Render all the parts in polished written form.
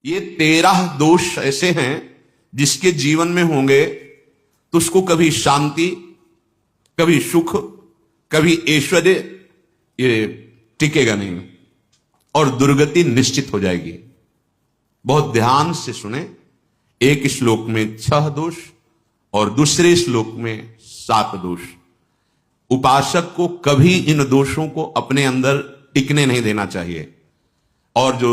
ये 13 दोष ऐसे हैं जिसके जीवन में होंगे तो उसको कभी शांति, कभी सुख, कभी ऐश्वर्य ये टिकेगा नहीं और दुर्गति निश्चित हो जाएगी। बहुत ध्यान से सुने। एक श्लोक में 6 दोष और दूसरे श्लोक में 7 दोष। उपासक को कभी इन दोषों को अपने अंदर टिकने नहीं देना चाहिए। और जो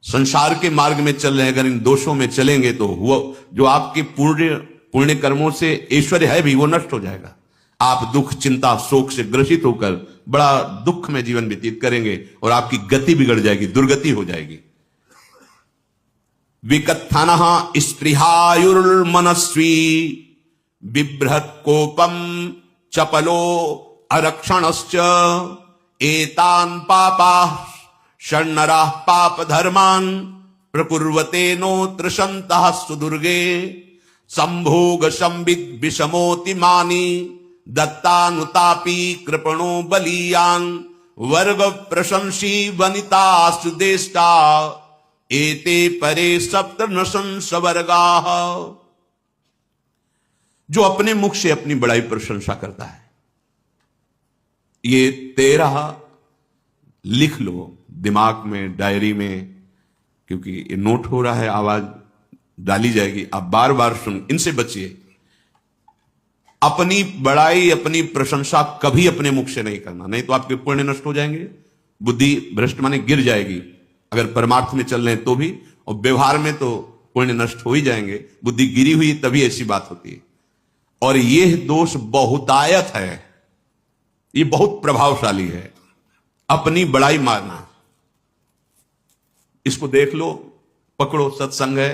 संसार के मार्ग में चल रहे हैं, अगर इन दोषों में चलेंगे तो वो जो आपके पुण्य कर्मों से ऐश्वर्य है भी वो नष्ट हो जाएगा। आप दुख, चिंता, शोक से ग्रसित होकर बड़ा दुख में जीवन व्यतीत करेंगे और आपकी गति बिगड़ जाएगी, दुर्गति हो जाएगी। विकत्थनः स्पृहायुर्मनस्वी बिभ्रत् कोपम चपलो अरक्षणश्च एतान् पापाः षण्णराः पाप धर्मान् प्रकुर्वते नोत्र सन्तः सुदुर्गे संभोग संविद विषमोतिमानी दत्तानुतापी कृपणो बलीयान् वर्ग प्रशंसी वनितास्तु देष्टा एते परे सप्तनशंस वर्गाः। जो अपने मुख से अपनी बड़ाई प्रशंसा करता है, ये 13 लिख लो दिमाग में, डायरी में, क्योंकि ये नोट हो रहा है, आवाज डाली जाएगी, आप बार बार सुन, इनसे बचिए। अपनी बड़ाई, अपनी प्रशंसा कभी अपने मुख से नहीं करना, नहीं तो आपके पुण्य नष्ट हो जाएंगे, बुद्धि भ्रष्ट माने गिर जाएगी। अगर परमार्थ में चल रहे हैं तो भी, और व्यवहार में तो पुण्य नष्ट हो ही जाएंगे। बुद्धि गिरी हुई तभी ऐसी बात होती है। और यह दोष बहुतायत है, ये बहुत प्रभावशाली है। अपनी बड़ाई मारना, इसको देख लो, पकड़ो, सत्संग है।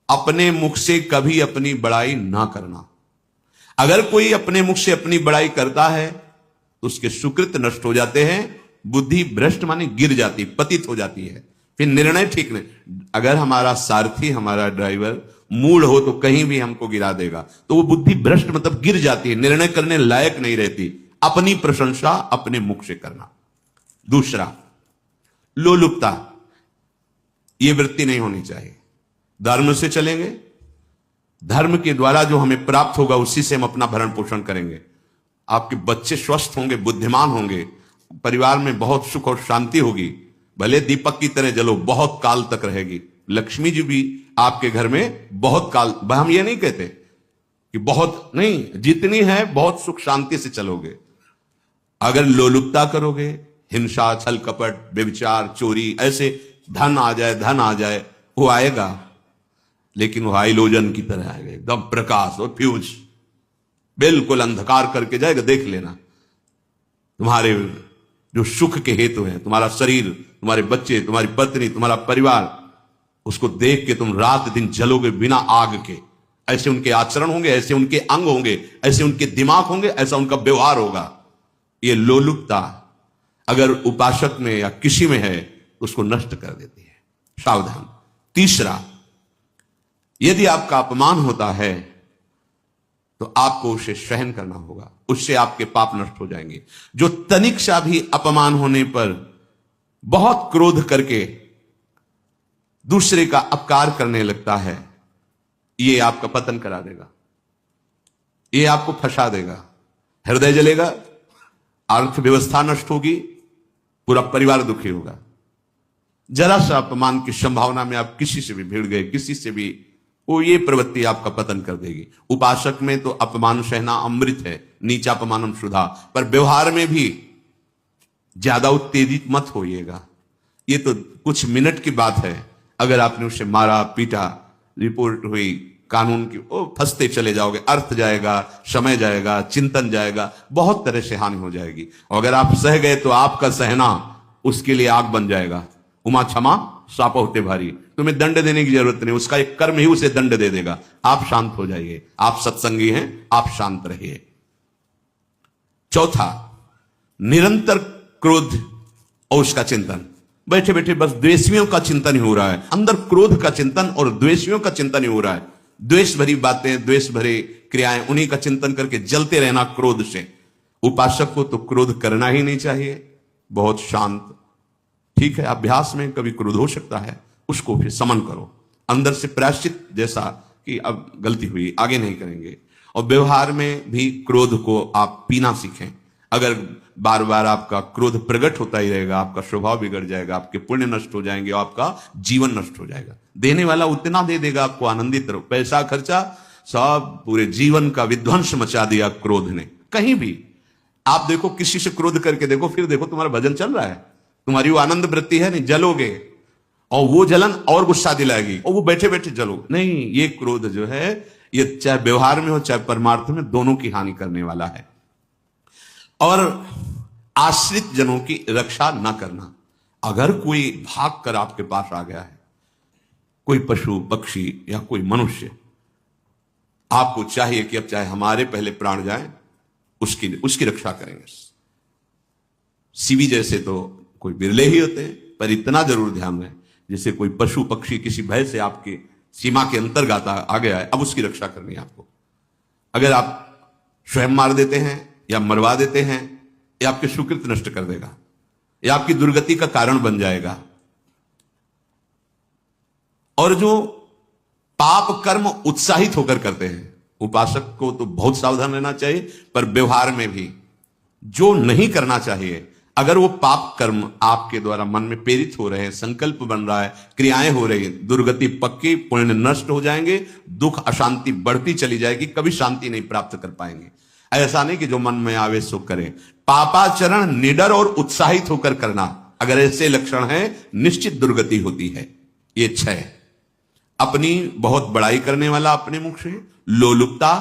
अपने मुख से कभी अपनी बड़ाई ना करना। अगर कोई अपने मुख से अपनी बड़ाई करता है तो उसके सुकृत नष्ट हो जाते हैं, बुद्धि भ्रष्ट माने गिर जाती, पतित हो जाती है, फिर निर्णय ठीक नहीं। अगर हमारा सारथी, हमारा ड्राइवर मूढ़ हो तो कहीं भी हमको गिरा देगा, तो वो बुद्धि भ्रष्ट मतलब गिर जाती है, निर्णय करने लायक नहीं रहती। अपनी प्रशंसा अपने मुख से करना। दूसरा, लोलुपता, ये वृत्ति नहीं होनी चाहिए। धर्म से चलेंगे, धर्म के द्वारा जो हमें प्राप्त होगा उसी से हम अपना भरण पोषण करेंगे। आपके बच्चे स्वस्थ होंगे, बुद्धिमान होंगे, परिवार में बहुत सुख और शांति होगी, भले दीपक की तरह जलो, बहुत काल तक रहेगी। लक्ष्मी जी भी आपके घर में बहुत काल, हम ये नहीं कहते कि बहुत नहीं, जितनी है बहुत सुख शांति से चलोगे। अगर लोलुपता करोगे, हिंसा, छल कपट, व्यभिचार, चोरी, ऐसे धन आ जाए, वो आएगा, लेकिन वो हाइलोजन की तरह आएगा, एकदम प्रकाश और फ्यूज, बिल्कुल अंधकार करके जाएगा। देख लेना, तुम्हारे जो सुख के हेतु हैं, तुम्हारा शरीर, तुम्हारे बच्चे, तुम्हारी पत्नी, तुम्हारा परिवार, उसको देख के तुम रात दिन जलोगे बिना आग के। ऐसे उनके आचरण होंगे, ऐसे उनके अंग होंगे, ऐसे उनके दिमाग होंगे, ऐसा उनका व्यवहार होगा। ये लोलुपता अगर उपासक में या किसी में है तो उसको नष्ट कर देती है। सावधान। तीसरा, यदि आपका अपमान होता है तो आपको उसे सहन करना होगा, उससे आपके पाप नष्ट हो जाएंगे। जो तनिक सा भी अपमान होने पर बहुत क्रोध करके दूसरे का अपकार करने लगता है, ये आपका पतन करा देगा, ये आपको फंसा देगा, हृदय जलेगा, अर्थव्यवस्था नष्ट होगी, पूरा परिवार दुखी होगा। जरा सा अपमान की संभावना में आप किसी से भी भिड़ गए, किसी से भी, वो ये प्रवृत्ति आपका पतन कर देगी। उपासक में तो अपमान सहना अमृत है, नीचा अपमानम सुधा, पर व्यवहार में भी ज्यादा उत्तेजित मत होइएगा। ये तो कुछ मिनट की बात है, अगर आपने उसे मारा, पीटा, रिपोर्ट हुई कानून की, वो फंसते चले जाओगे, अर्थ जाएगा, समय जाएगा, चिंतन जाएगा, बहुत तरह से हानि हो जाएगी। और अगर आप सह गए तो आपका सहना उसके लिए आग बन जाएगा। उमा क्षमा साप होते भारी, तुम्हें दंड देने की जरूरत नहीं, उसका एक कर्म ही उसे दंड दे देगा। आप शांत हो जाइए, आप सत्संगी हैं, आप शांत रहिए। चौथा, निरंतर क्रोध और उसका चिंतन। बैठे बैठे बस द्वेषियों का चिंतन ही हो रहा है, अंदर क्रोध का चिंतन और द्वेषियों का चिंतन ही हो रहा है। द्वेष भरी बातें, द्वेष भरे क्रियाएं, उन्हीं का चिंतन करके जलते रहना क्रोध से। उपासक को तो क्रोध करना ही नहीं चाहिए, बहुत शांत। ठीक है, अभ्यास में कभी क्रोध हो सकता है, उसको फिर समन करो, अंदर से प्रायश्चित जैसा कि अब गलती हुई, आगे नहीं करेंगे। और व्यवहार में भी क्रोध को आप पीना सीखें। अगर बार बार आपका क्रोध प्रकट होता ही रहेगा, आपका स्वभाव बिगड़ जाएगा, आपके पुण्य नष्ट हो जाएंगे और आपका जीवन नष्ट हो जाएगा। देने वाला उतना दे देगा, आपको आनंदित रहो, पैसा खर्चा सब, पूरे जीवन का विध्वंस मचा दिया क्रोध ने। कहीं भी आप देखो, किसी से क्रोध करके देखो, फिर देखो तुम्हारा भजन चल रहा है, तुम्हारी वो आनंद वृत्ति है नहीं, जलोगे और वो जलन और गुस्सा दिलाएगी और वो बैठे बैठे जलो नहीं। ये क्रोध जो है, ये चाहे व्यवहार में हो चाहे परमार्थ में, दोनों की हानि करने वाला है। और आश्रित जनों की रक्षा न करना। अगर कोई भाग कर आपके पास आ गया है, कोई पशु पक्षी या कोई मनुष्य, आपको चाहिए कि अब चाहे हमारे पहले प्राण जाएं, उसकी रक्षा करेंगे। सीवी जैसे तो कोई बिरले ही होते हैं, पर इतना जरूर ध्यान रहे, जैसे कोई पशु पक्षी किसी भय से आपकी सीमा के अंतर्गत आ गया है, अब उसकी रक्षा करनी है आपको। अगर आप स्वयं मार देते हैं या मरवा देते हैं, या आपके सुकृत नष्ट कर देगा, या आपकी दुर्गति का कारण बन जाएगा। और जो पाप कर्म उत्साहित होकर करते हैं, उपासक को तो बहुत सावधान रहना चाहिए, पर व्यवहार में भी जो नहीं करना चाहिए, अगर वो पाप कर्म आपके द्वारा मन में प्रेरित हो रहे हैं, संकल्प बन रहा है, क्रियाएं हो रही हैं, दुर्गति पक्की, पुण्य नष्ट हो जाएंगे, दुख अशांति बढ़ती चली जाएगी, कभी शांति नहीं प्राप्त कर पाएंगे। ऐसा नहीं कि जो मन में आवे सो करें। पापाचरण निडर और उत्साहित होकर करना, अगर ऐसे लक्षण है, निश्चित दुर्गति होती है। ये 6, अपनी बहुत बड़ाई करने वाला अपने मुख से, लोलुपता,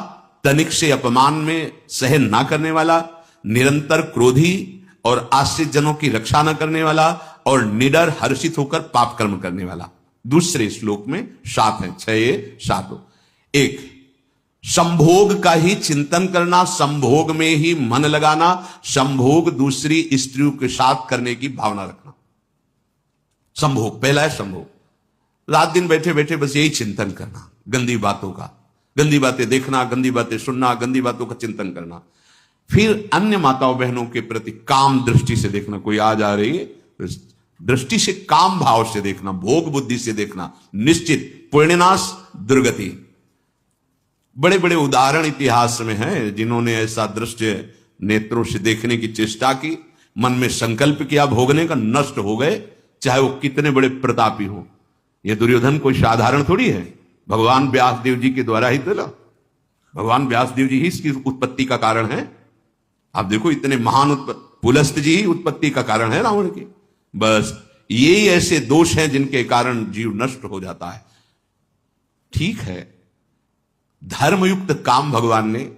तनिक से अपमान में सहन ना करने वाला, निरंतर क्रोधी और आश्रित जनों की रक्षा न करने वाला, और निडर हर्षित होकर पाप कर्म करने वाला। दूसरे श्लोक में 7 है, 6 7। 1, संभोग का ही चिंतन करना, संभोग में ही मन लगाना, संभोग दूसरी स्त्रियों के साथ करने की भावना रखना। संभोग, पहला है संभोग, रात दिन बैठे बैठे बस यही चिंतन करना, गंदी बातों का, गंदी बातें देखना, गंदी बातें सुनना, गंदी बातों का चिंतन करना। फिर अन्य माताओं बहनों के प्रति काम दृष्टि से देखना, कोई आ जा रही है तो दृष्टि से, काम भाव से देखना, भोग बुद्धि से देखना, निश्चित पुण्यनाश, दुर्गति। बड़े बड़े उदाहरण इतिहास में हैं, जिन्होंने ऐसा दृश्य नेत्रों से देखने की चेष्टा की, मन में संकल्प किया भोगने का, नष्ट हो गए, चाहे वो कितने बड़े प्रतापी हो। ये दुर्योधन कोई साधारण थोड़ी है, भगवान व्यासदेव जी के द्वारा ही तो, भगवान व्यासदेव जी ही इसकी उत्पत्ति का कारण है। आप देखो, इतने महान पुलस्त जी ही उत्पत्ति का कारण है रावण की। बस यही ऐसे दोष हैं जिनके कारण जीव नष्ट हो जाता है। ठीक है, धर्मयुक्त काम भगवान ने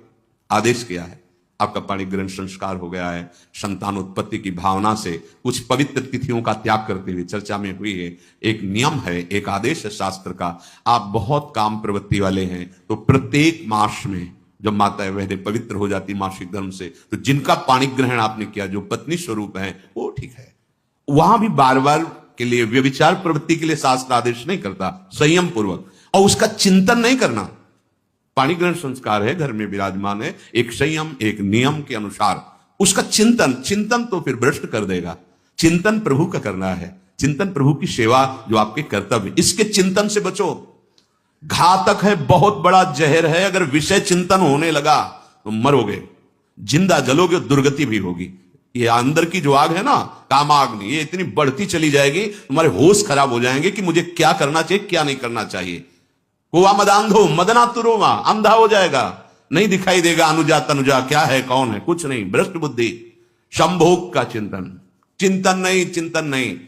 आदेश किया है, आपका पाणी ग्रहण संस्कार हो गया है, संतानोत्पत्ति की भावना से कुछ पवित्र तिथियों का त्याग करते हुए चर्चा में हुई है। एक नियम है, एक आदेश है शास्त्र का। आप बहुत काम प्रवृत्ति वाले हैं, तो प्रत्येक मास में जब माता बहनें पवित्र हो जाती मासिक धर्म से, तो जिनका पाणी ग्रहण आपने किया, जो पत्नी स्वरूप है, वो ठीक है। वहां भी बार बार के लिए व्यभिचार प्रवृत्ति के लिए शास्त्र आदेश नहीं करता, संयम पूर्वक, और उसका चिंतन नहीं करना। पाणी ग्रहण संस्कार है, घर में विराजमान है, एक संयम, एक नियम के अनुसार उसका चिंतन तो फिर भ्रष्ट कर देगा। चिंतन प्रभु का करना है, चिंतन प्रभु की सेवा जो आपके कर्तव्य, इसके चिंतन से बचो। घातक है, बहुत बड़ा जहर है। अगर विषय चिंतन होने लगा तो मरोगे, जिंदा जलोगे, दुर्गति भी होगी। ये अंदर की जो आग है ना, कामाग्नि, ये इतनी बढ़ती चली जाएगी, तुम्हारे होश खराब हो जाएंगे कि मुझे क्या करना चाहिए, क्या नहीं करना चाहिए। कुआ मदांधो मदना तुरोमा, अंधा हो जाएगा, नहीं दिखाई देगा अनुजा तनुजा क्या है कौन है, कुछ नहीं, भ्रष्ट बुद्धि। संभोग का चिंतन नहीं।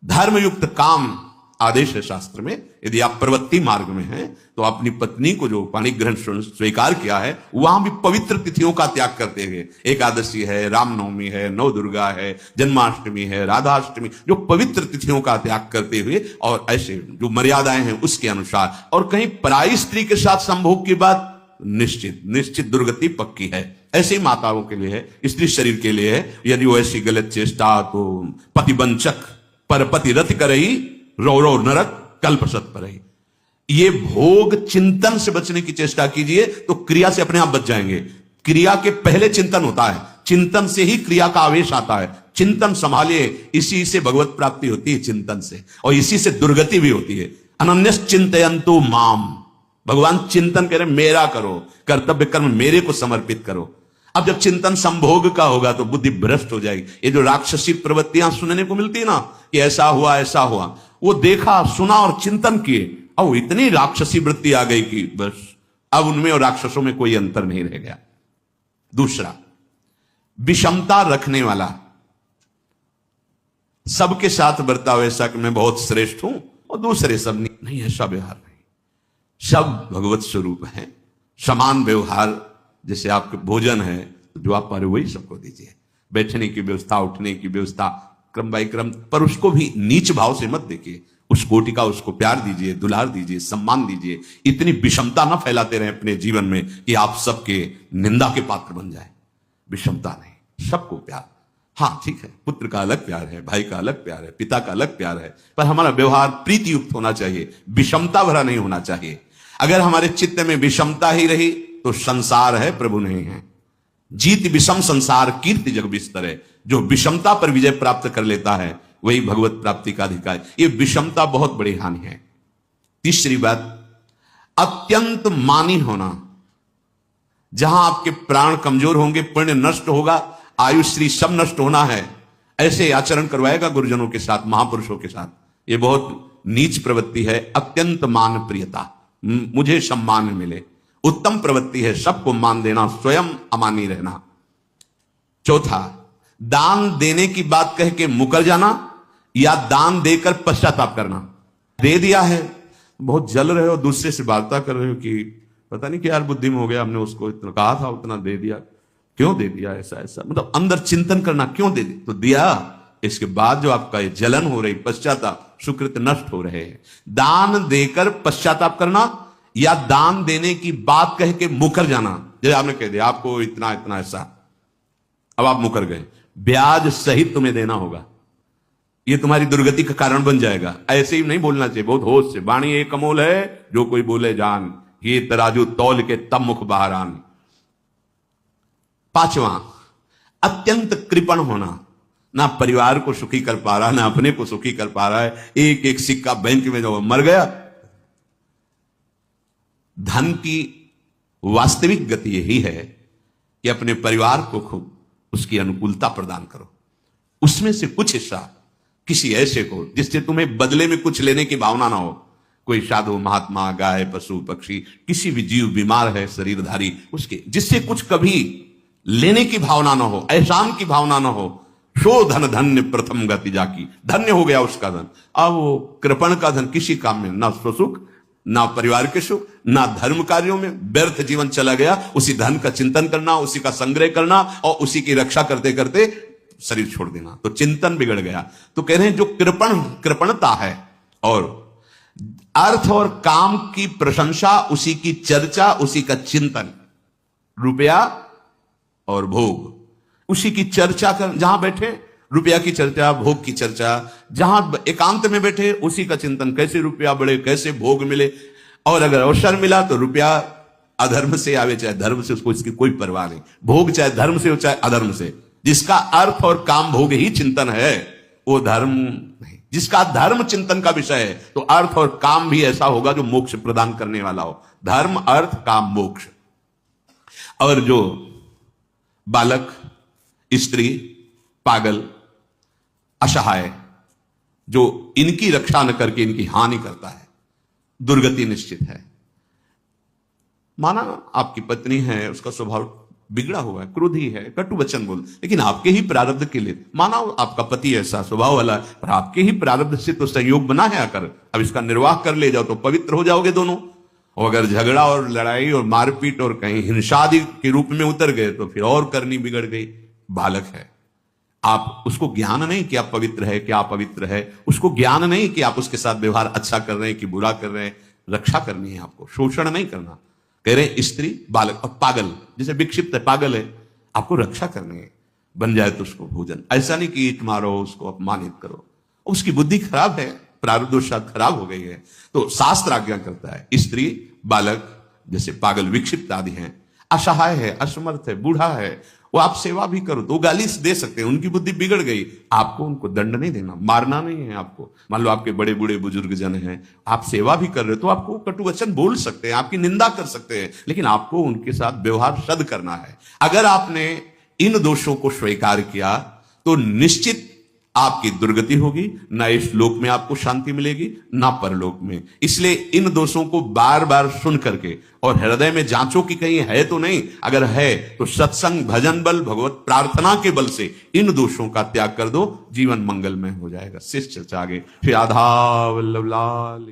धर्मयुक्त काम आदेश है शास्त्र में। यदि आप प्रवृत्ति मार्ग में हैं, तो अपनी पत्नी को जो पाणी ग्रहण स्वीकार किया है, वहां भी पवित्र तिथियों का त्याग करते हुए, एकादशी है, रामनवमी है, नव दुर्गा है, जन्माष्टमी है, राधाष्टमी, जो पवित्र तिथियों का त्याग करते हुए, और ऐसे जो मर्यादाएं हैं उसके अनुसार। और कहीं पराई स्त्री के साथ संभोग की बात, निश्चित दुर्गति पक्की है। ऐसे ही माताओं के लिए है, स्त्री शरीर के लिए है। यदि वो ऐसी गलत चेष्टा, तो पतिवंचक पर पति रति करही, रौ नरक कल्पसत पर ही। ये भोग चिंतन से बचने की चेष्टा कीजिए, तो क्रिया से अपने आप बच जाएंगे। क्रिया के पहले चिंतन होता है, चिंतन से ही क्रिया का आवेश आता है। चिंतन संभालिए, इसी से भगवत प्राप्ति होती है, चिंतन से, और इसी से दुर्गति भी होती है। अनन्यस चिंतयन्तु माम, भगवान चिंतन करें मेरा करो, कर्तव्य कर्म मेरे को समर्पित करो। अब जब चिंतन संभोग का होगा तो बुद्धि भ्रष्ट हो जाएगी। ये जो राक्षसी प्रवृत्तियां सुनने को मिलती है ना कि ऐसा हुआ ऐसा हुआ, वो देखा सुना और चिंतन किए, और इतनी राक्षसी वृत्ति आ गई कि बस अब उनमें और राक्षसों में कोई अंतर नहीं रह गया। दूसरा, विषमता रखने वाला, सबके साथ बर्ताव ऐसा कि मैं बहुत श्रेष्ठ हूं और दूसरे सब नहीं, ऐसा व्यवहार नहीं। सब भगवत स्वरूप है, समान व्यवहार। जैसे आपके भोजन है तो जो आप पा रहे वही सबको दीजिए, बैठने की व्यवस्था, उठने की व्यवस्था, क्रम बाई क्रम, पर उसको भी नीच भाव से मत देखिए। उस कोटि का उसको प्यार दीजिए, दुलार दीजिए, सम्मान दीजिए। इतनी विषमता ना फैलाते रहे अपने जीवन में कि आप सबके निंदा के पात्र बन जाए। विषमता नहीं, सबको प्यार। हाँ ठीक है, पुत्र का अलग प्यार है, भाई का अलग प्यार है, पिता का अलग प्यार है, पर हमारा व्यवहार प्रीति युक्त होना चाहिए, विषमता भरा नहीं होना चाहिए। अगर हमारे चित्त में विषमता ही रही तो संसार है, प्रभु नहीं है। जीत विषम संसार कीर्ति जग बिस्तर है। जो विषमता पर विजय प्राप्त कर लेता है वही भगवत प्राप्ति का अधिकार। ये विषमता बहुत बड़ी हानि है। तीसरी बात, अत्यंत मानी होना। जहां आपके प्राण कमजोर होंगे, पुण्य नष्ट होगा, आयुश्री सब नष्ट होना है, ऐसे आचरण करवाएगा गुरुजनों के साथ, महापुरुषों के साथ। ये बहुत नीच प्रवृत्ति है। अत्यंत मान प्रियता, मुझे सम्मान मिले, उत्तम प्रवृत्ति है। सबको मान देना, स्वयं अमानी रहना। चौथा, दान देने की बात कह के मुकर जाना या दान देकर पश्चाताप करना। दे दिया है, बहुत जल रहे हो, दूसरे से वार्ता कर रहे हो कि पता नहीं क्या यार बुद्धि में हो गया, हमने उसको इतना कहा था, उतना दे दिया, क्यों दे दिया, ऐसा ऐसा, मतलब अंदर चिंतन करना, क्यों दे दिया, तो दिया। इसके बाद जो आपका ये जलन हो रही, पश्चाताप, सुकृत नष्ट हो रहे हैं। दान देकर पश्चाताप करना या दान देने की बात कह के मुकर जाना। जैसे आपने कह दिया आपको इतना इतना ऐसा, अब आप मुकर गए, ब्याज सहित तुम्हें देना होगा, ये तुम्हारी दुर्गति का कारण बन जाएगा। ऐसे ही नहीं बोलना चाहिए, बहुत होश से। वाणी एक अमोल है, जो कोई बोले जान, ये तराजू तौल के तब मुख बाहर आन। पांचवा, अत्यंत कृपण होना। ना परिवार को सुखी कर पा रहा, ना अपने को सुखी कर पा रहा है। एक एक सिक्का बैंक में जो मर गया। धन की वास्तविक गति यही है कि अपने परिवार को खूब उसकी अनुकूलता प्रदान करो, उसमें से कुछ हिस्सा किसी ऐसे को जिससे तुम्हें बदले में कुछ लेने की भावना ना हो। कोई साधु महात्मा, गाय, पशु, पक्षी, किसी भी जीव बीमार है शरीरधारी, उसके जिससे कुछ कभी लेने की भावना ना हो, एहसान की भावना ना हो। शो धन धन्य प्रथम गति जाकी, धन्य हो गया उसका धन। अब वो कृपण का धन किसी काम में ना स्वसुख, ना परिवार के सुख, ना धर्म कार्यों में, व्यर्थ जीवन चला गया। उसी धन का चिंतन करना, उसी का संग्रह करना और उसी की रक्षा करते करते शरीर छोड़ देना, तो चिंतन बिगड़ गया। तो कह रहे हैं जो कृपणता है और अर्थ और काम की प्रशंसा, उसी की चर्चा, उसी का चिंतन, रुपया और भोग, उसी की चर्चा कर, जहां बैठे रुपया की चर्चा, भोग की चर्चा, जहां एकांत में बैठे उसी का चिंतन, कैसे रुपया बढ़े, कैसे भोग मिले। और अगर अवसर मिला तो रुपया अधर्म से आवे चाहे धर्म से, उसको इसकी कोई परवाह नहीं। भोग चाहे धर्म से हो चाहे अधर्म से, जिसका अर्थ और काम भोग ही चिंतन है वो धर्म नहीं। जिसका धर्म चिंतन का विषय है तो अर्थ और काम भी ऐसा होगा जो मोक्ष प्रदान करने वाला हो। धर्म, अर्थ, काम, मोक्ष। और जो बालक, स्त्री, पागल, असहाय, जो इनकी रक्षा न करके इनकी हानि करता है, दुर्गति निश्चित है। माना आपकी पत्नी है, उसका स्वभाव बिगड़ा हुआ है, क्रोधी है, कटु वचन बोल, लेकिन आपके ही प्रारब्ध के लिए, माना आपका पति ऐसा स्वभाव वाला है, पर आपके ही प्रारब्ध से तो संयोग बना है आकर, अब इसका निर्वाह कर ले जाओ तो पवित्र हो जाओगे दोनों। और अगर झगड़ा और लड़ाई और मारपीट और कहीं हिंसादि के रूप में उतर गए तो फिर और करनी बिगड़ गई। बालक है, आप उसको ज्ञान नहीं कि आप पवित्र है, कि आप पवित्र है, उसको ज्ञान नहीं कि आप उसके साथ व्यवहार अच्छा कर रहे हैं कि बुरा कर रहे हैं। रक्षा करनी है आपको, शोषण नहीं करना। कह रहे स्त्री, बालक और पागल, जैसे विक्षिप्त है, पागल है, आपको रक्षा करनी है। बन जाए तो उसको भोजन, ऐसा नहीं कि ईट मारो, उसको अपमानित करो, उसकी बुद्धि खराब है, प्रारब्धवशात खराब हो गई है। तो शास्त्र आज्ञा करता है, स्त्री, बालक, जैसे पागल, विक्षिप्त आदि हैं, असहाय है, असमर्थ है, बूढ़ा है, वो आप सेवा भी करो तो वो गाली दे सकते हैं, उनकी बुद्धि बिगड़ गई, आपको उनको दंड नहीं देना, मारना नहीं है आपको। मान लो आपके बड़े बूढ़े बुजुर्ग जन हैं, आप सेवा भी कर रहे हो तो आपको कटु वचन बोल सकते हैं, आपकी निंदा कर सकते हैं, लेकिन आपको उनके साथ व्यवहार सद करना है। अगर आपने इन दोषों को स्वीकार किया तो निश्चित आपकी दुर्गति होगी, ना इस लोक में आपको शांति मिलेगी ना परलोक में। इसलिए इन दोषों को बार बार सुन करके और हृदय में जांचो कि कहीं है तो नहीं, अगर है तो सत्संग भजन बल भगवत प्रार्थना के बल से इन दोषों का त्याग कर दो, जीवन मंगलमय हो जाएगा। शिष्य चर्चा आगे। श्री राधा वल्लभ लाल।